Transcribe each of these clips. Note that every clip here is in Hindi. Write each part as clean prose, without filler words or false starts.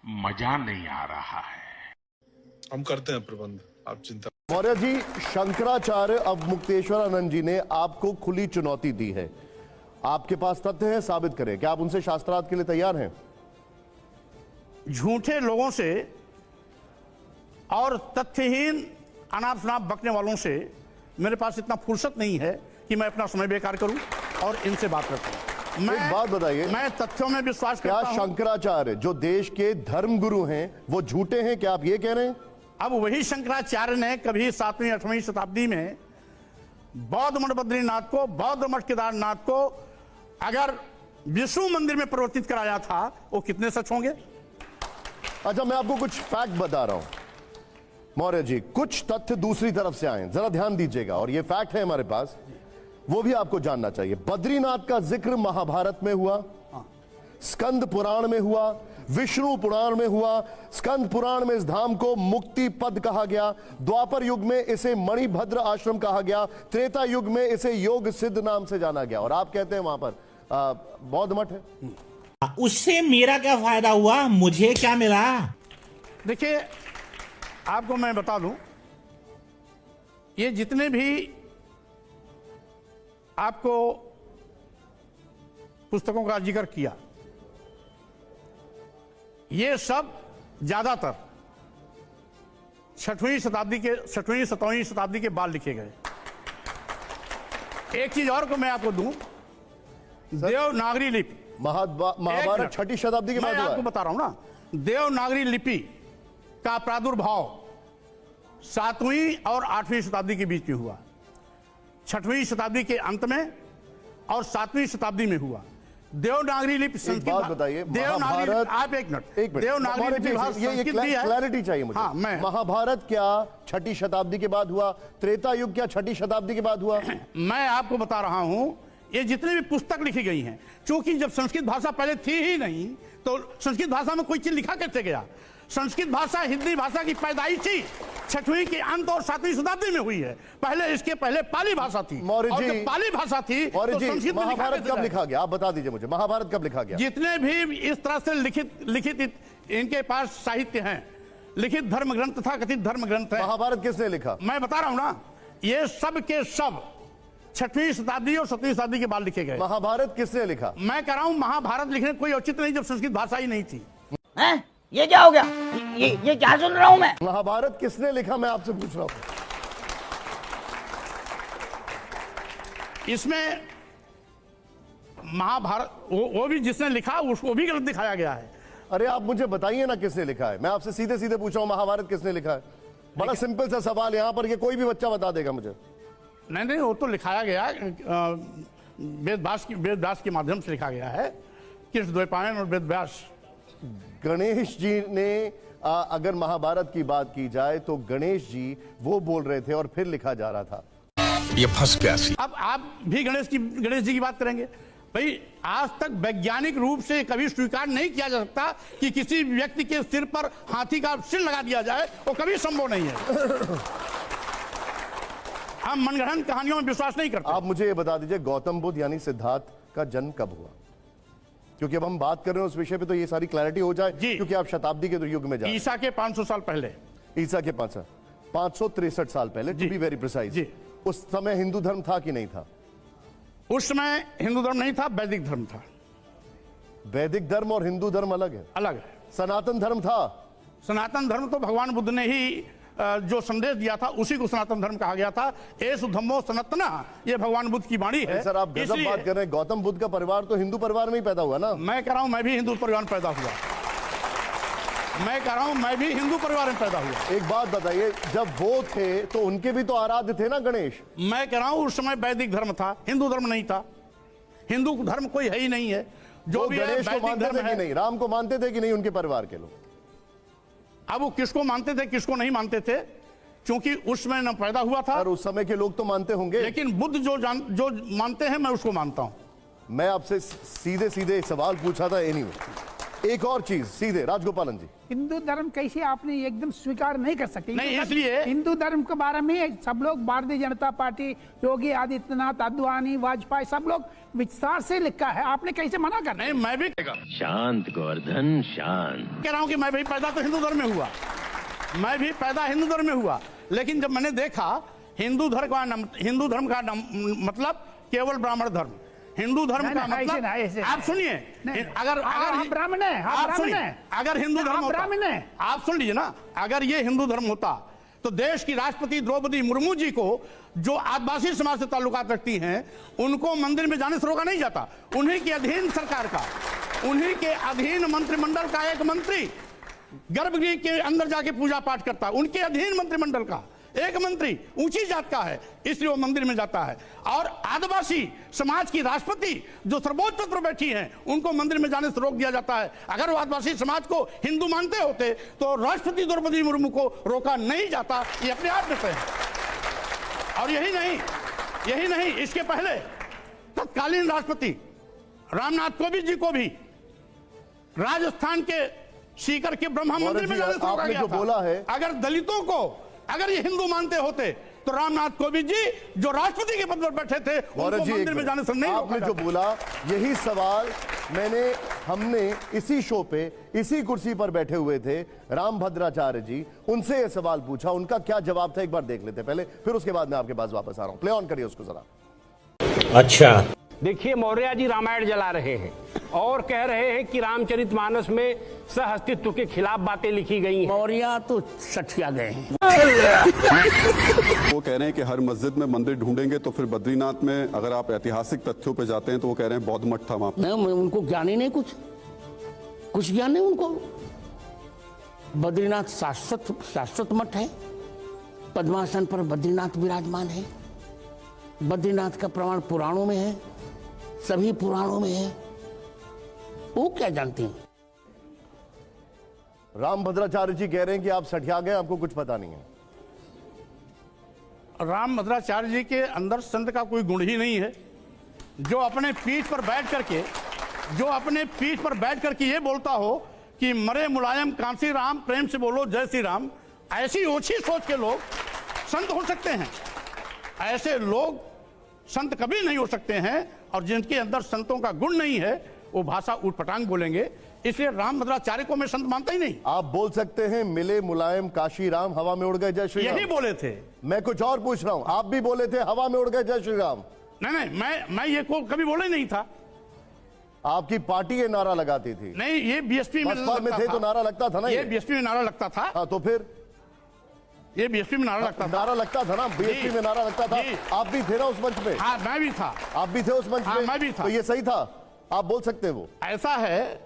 मजा नहीं आ रहा है। हम करते हैं प्रबंध, आप चिंता। मौर्य जी, शंकराचार्य अवमुक्तेश्वरानंद जी ने आपको खुली चुनौती दी है। आपके पास तथ्य है, साबित करें। क्या आप उनसे शास्त्रार्थ के लिए तैयार हैं? झूठे लोगों से और तथ्यहीन अनाप शनाप बकने वालों से मेरे पास इतना फुर्सत नहीं है कि मैं अपना समय बेकार करूं और इनसे बात करूं। एक बात बताइए, मैं तथ्यों में विश्वास करता हूं। क्या शंकराचार्य जो देश के धर्म गुरु हैं वो झूठे हैं? क्या आप ये कह रहे हैं? अब वही शंकराचार्य ने कभी 7वीं 8वीं शताब्दी में बौद्ध मठ बद्रीनाथ को, बौद्ध मठ केदारनाथ को अगर विष्णु मंदिर में परिवर्तित कराया था, वो कितने सच होंगे? अच्छा, मैं आपको कुछ फैक्ट बता रहा हूं मौर्य जी, कुछ तथ्य दूसरी तरफ से आए, जरा ध्यान दीजिएगा। और ये फैक्ट है हमारे पास, वो भी आपको जानना चाहिए। बद्रीनाथ का जिक्र महाभारत में हुआ, स्कंद पुराण में हुआ, विष्णु पुराण में हुआ। स्कंद पुराण में इस धाम को मुक्ति पद कहा गया, द्वापर युग में इसे मणिभद्र आश्रम कहा गया, त्रेता युग में इसे योग सिद्ध नाम से जाना गया। और आप कहते हैं वहां पर बौद्ध मठ है। उससे मेरा क्या फायदा हुआ, मुझे क्या मिला? देखिए, आपको मैं बता दूं, ये जितने भी आपको पुस्तकों का जिक्र किया, ये सब ज्यादातर 6वीं 7वीं शताब्दी के बाद लिखे गए। एक चीज और को मैं आपको दूं, देवनागरी लिपि, महाभारत 6ठी शताब्दी के बाद मैं हुआ आपको है। बता रहा हूं ना, देवनागरी लिपि का प्रादुर्भाव 7वीं और 8वीं शताब्दी के बीच में हुआ। 6वीं शताब्दी के अंत में और 7वीं शताब्दी में हुआ। देवनागरी लिपि संस्कृत। बात बताइए, देवनागरी, आप एक मिनट, देवनागरी लिपि ये क्लैरिटी चाहिए मुझे। हाँ, महाभारत क्या 6ठी शताब्दी के बाद हुआ? त्रेता युग क्या 6ठी शताब्दी के बाद हुआ? मैं आपको बता रहा हूं, ये जितने भी पुस्तक लिखी गई हैं, क्योंकि जब संस्कृत भाषा पहले थी ही नहीं, तो संस्कृत भाषा में कोई चीज लिखा कैसे गया? संस्कृत भाषा हिंदी भाषा की पैदाइश ही 6वीं के अंत और 7वीं शताब्दी में हुई है। पहले इसके पहले पाली भाषा थी, और जब पाली भाषा थी तो संस्कृत में महाभारत कब लिखा गया? आप बता दीजिए मुझे, महाभारत कब लिखा गया? जितने भी इस तरह से लिखित इनके पास साहित्य हैं, लिखित धर्म ग्रंथ था, कथित धर्म ग्रंथ है। महाभारत किसने लिखा? मैं बता रहा हूं ना, ये सब के सब 6वीं शताब्दी और 7वीं शताब्दी के बाद लिखे गए। महाभारत किसने लिखा? मैं कह रहा हूं, महाभारत लिखने कोई औचित्य नहीं जब संस्कृत भाषा ही नहीं थी। ये क्या हो गया? ये क्या सुन रहा हूं मैं? महाभारत किसने लिखा, मैं आपसे पूछ रहा हूं। इसमें महाभारत वो भी जिसने लिखा उसको भी गलत दिखाया गया है। अरे आप मुझे बताइए ना किसने लिखा है। मैं आपसे सीधे सीधे पूछ रहा हूं, महाभारत किसने लिखा है? बड़ा सिंपल सा सवाल, यहां पर ये कोई भी बच्चा बता देगा मुझे। नहीं, वो तो लिखाया गया वेदव्यास के माध्यम से लिखा गया है, कृष्ण द्वैपायन और वेदव्यास। गणेश जी ने अगर महाभारत की बात की जाए तो गणेश जी वो बोल रहे थे और फिर लिखा जा रहा था। ये फंस गया। अब आप भी गणेश जी की बात करेंगे? भाई, आज तक वैज्ञानिक रूप से कभी स्वीकार नहीं किया जा सकता कि किसी व्यक्ति के सिर पर हाथी का सिर लगा दिया जाए, वो कभी संभव नहीं है। हम मनगढ़ंत कहानियों में विश्वास नहीं करते। आप मुझे ये बता दीजिए, गौतम बुद्ध यानी सिद्धार्थ का जन्म कब हुआ? क्योंकि अब हम बात कर रहे हैं उस विषय पे, तो ये सारी क्लैरिटी हो जाए, क्योंकि आप शताब्दी के युग में जा रहे हैं। ईसा के 500 साल पहले। ईसा के 563 साल पहले, टू बी वेरी प्रिसाइज। उस समय हिंदू धर्म था कि नहीं था? उस समय हिंदू धर्म नहीं था, वैदिक धर्म था। वैदिक धर्म और हिंदू धर्म अलग है। अलग है। सनातन धर्म था। सनातन धर्म तो भगवान बुद्ध ने ही जो संदेश दिया था, उसी को सनातन धर्म कहा गया था। एस धम्मो सनातना, ये भगवान बुद्ध की वाणी है। सर, आप गजब बात कर रहे हैं। गौतम बुद्ध का परिवार तो हिंदू परिवार में ही पैदा हुआ ना? मैं कह रहा हूं, मैं भी हिंदू परिवार में पैदा हुआ। मैं कह रहा हूं, मैं भी हिंदू परिवार में पैदा हुआ। एक बात बताइए, जब वो थे तो उनके भी तो आराध्य थे ना गणेश? मैं कह रहा हूं, उस समय वैदिक धर्म था, हिंदू धर्म नहीं था। हिंदू धर्म कोई है ही नहीं है। जो भी गणेश को मानते थे कि नहीं? राम को मानते थे कि नहीं उनके परिवार के लोग? अब वो किसको मानते थे किसको नहीं मानते थे, क्योंकि उस समय न पैदा हुआ था। और उस समय के लोग तो मानते होंगे। लेकिन बुद्ध जो मानते हैं, मैं उसको मानता हूं। मैं आपसे सीधे सीधे सवाल पूछा था। एनीवे, एक और चीज सीधे राजगोपालन जी, हिंदू धर्म कैसे आपने एकदम स्वीकार नहीं कर सकते? नहीं, इसलिए हिंदू धर्म के बारे में सब लोग, भारतीय जनता पार्टी, योगी आदित्यनाथ, आडवाणी, वाजपेयी, सब लोग विस्तार से लिखा है, आपने कैसे मना कर? नहीं, मैं भी शांत गोवर्धन शांत कह रहा हूं कि मैं भी पैदा तो हिंदू धर्म में हुआ, मैं भी पैदा हिंदू धर्म में हुआ, लेकिन जब मैंने देखा हिंदू धर्म का मतलब केवल ब्राह्मण धर्म, हिंदू धर्म का मतलब, आप सुनिए, अगर ब्राह्मण है, आप सुनिए, अगर हिंदू धर्म ब्राह्मण है, आप सुन लीजिए ना, अगर ये हिंदू धर्म होता तो देश की राष्ट्रपति द्रौपदी मुर्मू जी को, जो आदिवासी समाज से ताल्लुकात रखती हैं, उनको मंदिर में जाने से रोका नहीं जाता। उन्हीं के अधीन सरकार का, उन्हीं के अधीन मंत्रिमंडल का एक मंत्री गर्भगृह के अंदर जाके पूजा पाठ करता है, उनके अधीन मंत्रिमंडल का एक मंत्री ऊंची जात का है, इसलिए वो मंदिर में जाता है। और आदिवासी समाज की राष्ट्रपति जो सर्वोच्च पद पर बैठी हैं, उनको मंदिर में जाने से रोक दिया जाता है। अगर वो आदिवासी समाज को हिंदू मानते होते तो राष्ट्रपति द्रौपदी मुर्मू को रोका नहीं जाता, ये अपने आप में है। और यही नहीं, इसके पहले तत्कालीन राष्ट्रपति रामनाथ कोविंद जी को भी राजस्थान के सीकर के ब्रह्मा मंदिर में जाने से रोका गया था। बोला है, अगर दलितों को अगर ये हिंदू मानते होते तो रामनाथ कोविंद जी जो राष्ट्रपति के पद पर बैठे थे, उनको मंदिर में जाने से नहीं रोका आपने जो बोला, यही सवाल हमने इसी शो पे, इसी कुर्सी पर बैठे हुए थे रामभद्राचार्य जी, उनसे ये सवाल पूछा, उनका क्या जवाब था एक बार देख लेते पहले, फिर उसके बाद मैं आपके पास वापस आ रहा हूं। प्ले ऑन करिए उसको जरा। अच्छा, देखिए, मौर्य जी रामायण जला रहे हैं और कह रहे हैं कि रामचरितमानस में सह-अस्तित्व के खिलाफ बातें लिखी गई हैं। मौर्य तो सठिया गए हैं। वो कह रहे हैं कि हर मस्जिद में मंदिर ढूंढेंगे, तो फिर बद्रीनाथ में अगर आप ऐतिहासिक तथ्यों पे जाते हैं तो वो कह रहे हैं बौद्ध मठ था वहां। नहीं, उनको ज्ञान ही नहीं, कुछ ज्ञान नहीं उनको। बद्रीनाथ शाश्वत मठ है, पद्मासन पर बद्रीनाथ विराजमान है, बद्रीनाथ का प्रमाण पुराणों में है, सभी पुराणों में है, वो क्या जानते हैं? रामभद्राचार्य जी कह रहे हैं कि आप सठिया गए, आपको कुछ पता नहीं है। रामभद्राचार्य जी के अंदर संत का कोई गुण ही नहीं है। जो अपने पीठ पर बैठ करके ये बोलता हो कि मरे मुलायम कांसी राम, प्रेम से बोलो जय श्री राम, ऐसी ओछी सोच के लोग संत हो सकते हैं? ऐसे लोग संत कभी नहीं हो सकते हैं, और जिनके अंदर संतों का गुण नहीं है वो भाषा उठपटांग बोलेंगे। इसलिए रामभद्राचार्य को मैं संत मानता ही नहीं। आप बोल सकते हैं मिले मुलायम काशी राम, हवा में उड़ गए जय श्री राम, यही बोले थे। मैं कुछ और पूछ रहा हूं, आप भी बोले थे हवा में उड़ गए जय श्री राम। नहीं, मैं ये को कभी बोले नहीं था। आपकी पार्टी ये नारा लगाती थी। नहीं, ये बीएसपी में थे तो नारा लगता था ना, ये बीएसपी में नारा लगता था। हाँ, तो फिर ये बीएसपी में नारा लगता था। नारा लगता था ना, बीएसपी में नारा लगता था। आप भी थे ना उस मंच पे? हाँ, मैं भी था। आप भी थे उस मंच पे? मैं भी था। तो ये सही था, आप बोल सकते हैं। वो ऐसा है,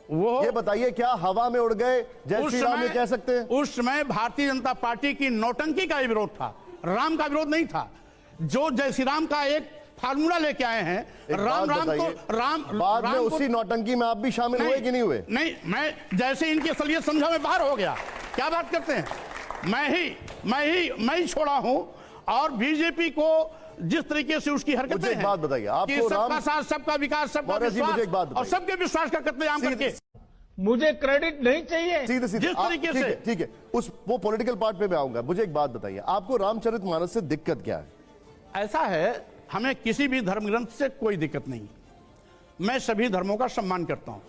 वो ये बताइए, क्या हवा में उड़ गए जय श्री राम ये कह सकते हैं? उस समय भारतीय जनता पार्टी की नौटंकी का विरोध था, राम का विरोध नहीं था। जो जय श्री राम का एक फार्मूला लेके आए हैं, राम बाद में उसी नौटंकी में आप भी शामिल हुए कि नहीं हुए? नहीं, मैं जैसे इनकी असलियत समझा मैं बाहर हो गया। क्या बात करते हैं? मैं ही छोड़ा हूं। और बीजेपी को जिस तरीके से उसकी हरकतें हैं, बात बताइए, आपको सबका साथ, सबका विकास, सबका विश्वास और सबके विश्वास का कत्लेआम करके मुझे क्रेडिट नहीं चाहिए। सीधे जिस तरीके से, ठीक है, वो पॉलिटिकल पार्ट पे मैं आऊंगा। मुझे एक बात बताइए, आपको रामचरितमानस से दिक्कत क्या है? ऐसा है, हमें किसी भी धर्म ग्रंथ से कोई दिक्कत नहीं। मैं सभी धर्मों का सम्मान करता हूं,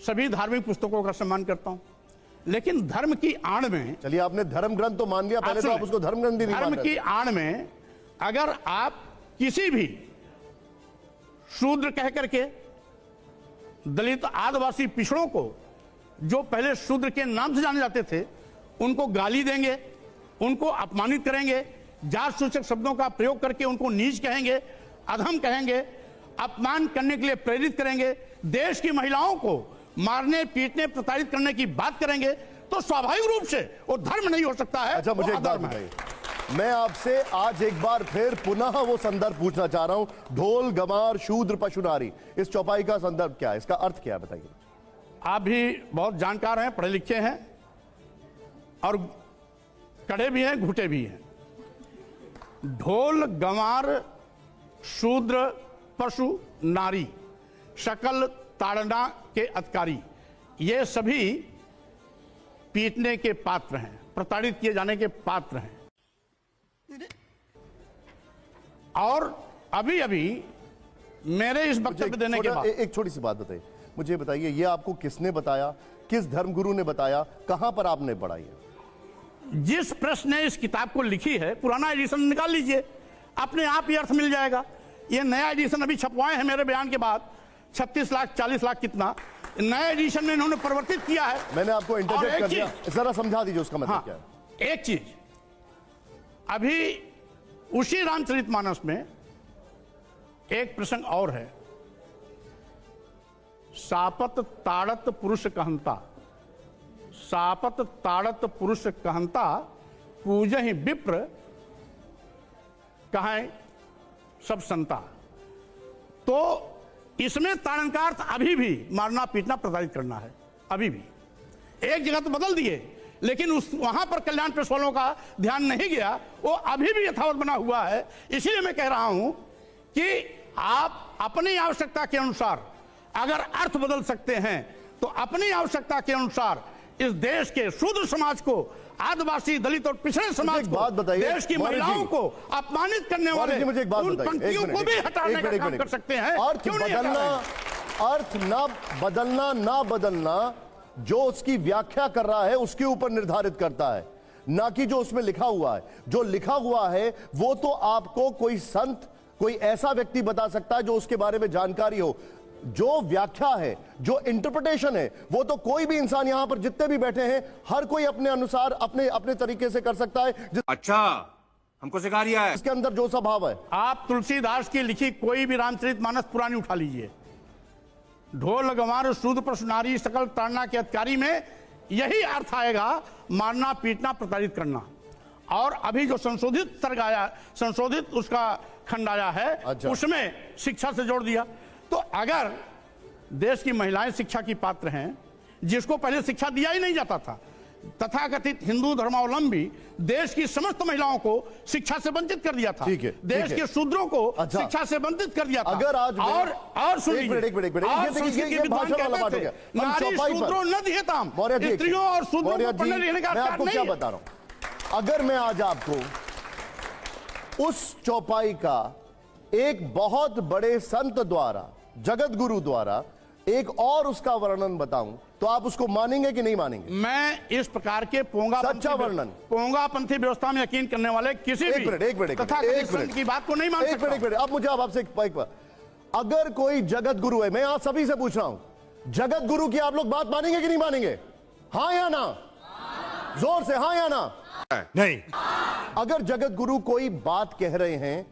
सभी धार्मिक पुस्तकों का सम्मान करता हूं, लेकिन धर्म की आड़ में, चलिए आपने धर्म ग्रंथ तो मान लिया, पहले तो आप उसको धर्म ग्रंथ ही नहीं मान रहे। धर्म की आड़ में अगर आप किसी भी शूद्र कह करके दलित आदिवासी पिछड़ों को, जो पहले शूद्र के नाम से जाने जाते थे, उनको गाली देंगे, उनको अपमानित करेंगे, जात सूचक शब्दों का प्रयोग करके उनको नीच कहेंगे, अधम कहेंगे, अपमान करने के लिए प्रेरित करेंगे, देश की महिलाओं को मारने, पीटने, प्रताड़ित करने की बात करेंगे, तो स्वाभाविक रूप से वो धर्म नहीं हो सकता है। अच्छा, मुझे एक बात बताइए, मैं आपसे आज एक बार फिर पुनः वो संदर्भ पूछना चाह रहा हूं, ढोल गंवार शूद्र पशु नारी, इस चौपाई का संदर्भ क्या है, इसका अर्थ क्या है, बताइए। आप भी बहुत जानकार हैं, पढ़े लिखे हैं, और कड़े भी हैं, घुटे भी हैं। ढोल गंवार शूद्र पशु नारी, शकल ताड़ना के अधिकारी, ये सभी पीटने के पात्र हैं, प्रताड़ित किए जाने के पात्र हैं। और अभी अभी मेरे इस वक्तव्य देने के बाद एक छोटी सी बात बताइए, मुझे बताइए, ये आपको किसने बताया, किस धर्मगुरु ने बताया, कहां पर आपने पढ़ाई है? जिस प्रेस ने इस किताब को लिखी है, पुराना एडिशन निकाल लीजिए, अपने आप ही अर्थ मिल जाएगा। ये नया एडिशन अभी छपवाए हैं मेरे बयान के बाद, 36 लाख 40 लाख कितना, नए एडिशन में इन्होंने परिवर्तित किया है। मैंने आपको इंटरजेक्ट कर दिया, जरा समझा दीजिए उसका मतलब क्या है। एक चीज, अभी उसी रामचरितमानस में एक प्रसंग और है, सापत ताड़त पुरुष कहंता, सापत ताड़त पुरुष कहंता, पूजहि विप्र कहें सब संता। तो इसमें ताड़न का अर्थ अभी भी मारना पीटना प्रताड़ित करना है। अभी भी एक जगह तो बदल दिए, लेकिन उस वहां पर कल्याण प्रेस वालों का ध्यान नहीं गया, वो अभी भी यथावत बना हुआ है। इसीलिए मैं कह रहा हूं कि आप अपनी आवश्यकता के अनुसार अगर अर्थ बदल सकते हैं तो अपनी आवश्यकता के अनुसार इस देश के शूद्र समाज को, आदिवासी, दलित और पिछड़े समाज को, बात बताइए, देश की महिलाओं को अपमानित करने वाले मुझे एक बात उन बताइए, पंक्तियों को भी हटाने का काम कर सकते हैं। अर्थ बदलना, अर्थ ना बदलना ना बदलना जो उसकी व्याख्या कर रहा है उसके ऊपर निर्धारित करता है, ना कि जो उसमें लिखा हुआ है। जो लिखा हुआ है वो तो आपको कोई संत, कोई ऐसा व्यक्ति बता सकता है जो उसके बारे में जानकारी हो। जो व्याख्या है, जो इंटरप्रिटेशन है, वो तो कोई भी इंसान यहां पर जितने भी बैठे हैं हर कोई अपने अनुसार अपने अपने तरीके से कर सकता है। अच्छा, हमको सिखा रिया है। इसके अंदर जो सा भाव है। आप तुलसीदास की लिखी कोई भी रामचरितमानस पुरानी उठा लीजिए, ढोल गंवार शूद्र प्रश्न नारी सकल ताड़ना के अधिकारी में यही अर्थ आएगा, मारना पीटना प्रताड़ित करना। और अभी जो संशोधित सर्ग आया, संशोधित उसका खंड आया है, उसमें शिक्षा से जोड़ दिया। तो अगर देश की महिलाएं शिक्षा की पात्र हैं, जिसको पहले शिक्षा दिया ही नहीं जाता था, तथाकथित हिंदू धर्मावलंबी देश की समस्त महिलाओं को शिक्षा से वंचित कर दिया था। देश के शूद्रों को शिक्षा से वंचित कर दिया था। अगर आज और सुनिए, नारी शूद्रों न दिहेताम, स्त्रियों और शूद्रों को पढ़ने लिखने का अधिकार नहीं है। क्या बता रहा हूं, अगर मैं आज आपको उस चौपाई का एक बहुत बड़े संत द्वारा, जगत गुरु द्वारा एक और उसका वर्णन बताऊं तो आप उसको मानेंगे कि नहीं मानेंगे? मैं इस प्रकार के पोंगापंथी व्यवस्था में यकीन करने वाले किसी भी संत की बात को नहीं मान सकता। एक मिनट, अब मुझे आपसे अगर कोई जगत गुरु है, मैं आप सभी से पूछ रहा हूं, जगत गुरु की आप लोग बात मानेंगे कि नहीं मानेंगे? हाँ या ना? जोर से हाँ या ना? नहीं। अगर जगत गुरु कोई बात कह रहे हैं,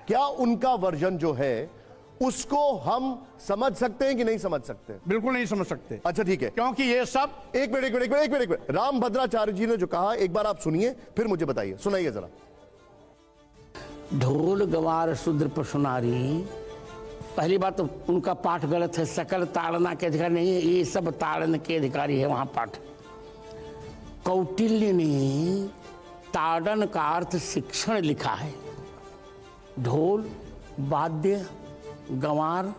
क्या उनका वर्जन जो है उसको हम समझ सकते हैं कि नहीं समझ सकते? बिल्कुल नहीं समझ सकते। अच्छा ठीक है, क्योंकि ये सब एक मिनट रामभद्राचार्य जी ने जो कहा एक बार आप सुनिए, फिर मुझे बताइए, सुनाइए जरा। ढोल गवार शूद्र पशुनारी, पहली बात तो उनका पाठ गलत है, सकल ताड़ना के अधिकारी नहीं है, ये सब ताड़न के अधिकारी है वहां पाठ। कौटिल्य ने ताड़न का अर्थ शिक्षण लिखा है। ढोल वाद्य, गंवार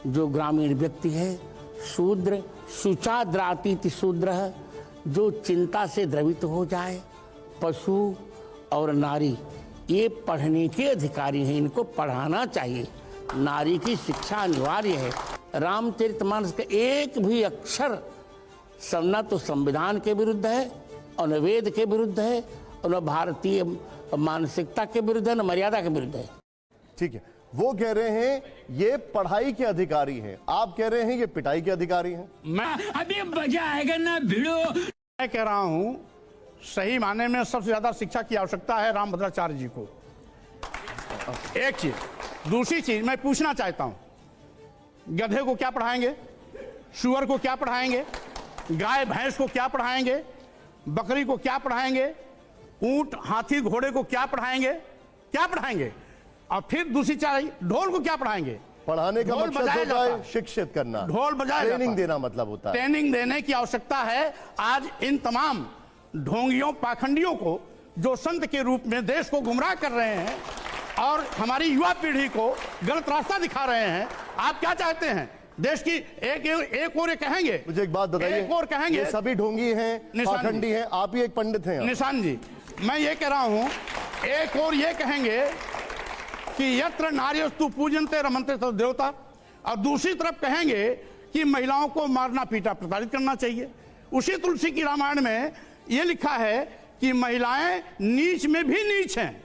जो ग्रामीण व्यक्ति है, शूद्र शुचाद्रातीति शूद्र है जो चिंता से द्रवित हो जाए, पशु और नारी ये पढ़ने के अधिकारी हैं, इनको पढ़ाना चाहिए। नारी की शिक्षा अनिवार्य है। रामचरितमानस का एक भी अक्षर न तो संविधान के विरुद्ध है और न वेद के विरुद्ध है और न भारतीय मानसिकता के विरुद्ध है, न मर्यादा के विरुद्ध है। ठीक है, वो कह रहे हैं ये पढ़ाई के अधिकारी हैं, आप कह रहे हैं ये पिटाई के अधिकारी हैं। मैं अभी मजा आएगा ना भिड़ो। मैं कह रहा हूं सही माने में सबसे ज्यादा शिक्षा की आवश्यकता है रामभद्राचार्य जी को। एक चीज, दूसरी चीज मैं पूछना चाहता हूं, गधे को क्या पढ़ाएंगे, शुअर को क्या पढ़ाएंगे, गाय भैंस को क्या पढ़ाएंगे, बकरी को क्या पढ़ाएंगे, ऊंट हाथी घोड़े को क्या पढ़ाएंगे, क्या पढ़ाएंगे? और फिर दूसरी चार, ढोल को क्या पढ़ाएंगे? पढ़ाने का मतलब होता है शिक्षित करना, ढोल बजाया, ट्रेनिंग देना मतलब होता है। ट्रेनिंग देने की आवश्यकता है। आज इन तमाम ढोंगियों पाखंडियों को जो संत के रूप में देश को गुमराह कर रहे हैं और हमारी युवा पीढ़ी को गलत रास्ता दिखा रहे हैं, आप क्या चाहते हैं? देश की एक और ये कहेंगे, मुझे एक बात बताइए, एक और कहेंगे, ये सभी ढोंगी हैं, निशान जी। पाखंडी हैं, आप ही एक पंडित हैं। निशान जी, मैं ये कह रहा हूं, एक और ये कहेंगे कि यत्र नार्यस्तु पूजन्ते रमन्ते तत् देवता, और दूसरी तरफ कहेंगे कि महिलाओं को मारना पीटा प्रताड़ित करना चाहिए। उसी तुलसी की रामायण में ये लिखा है कि महिलाएं नीच में भी नीच हैं।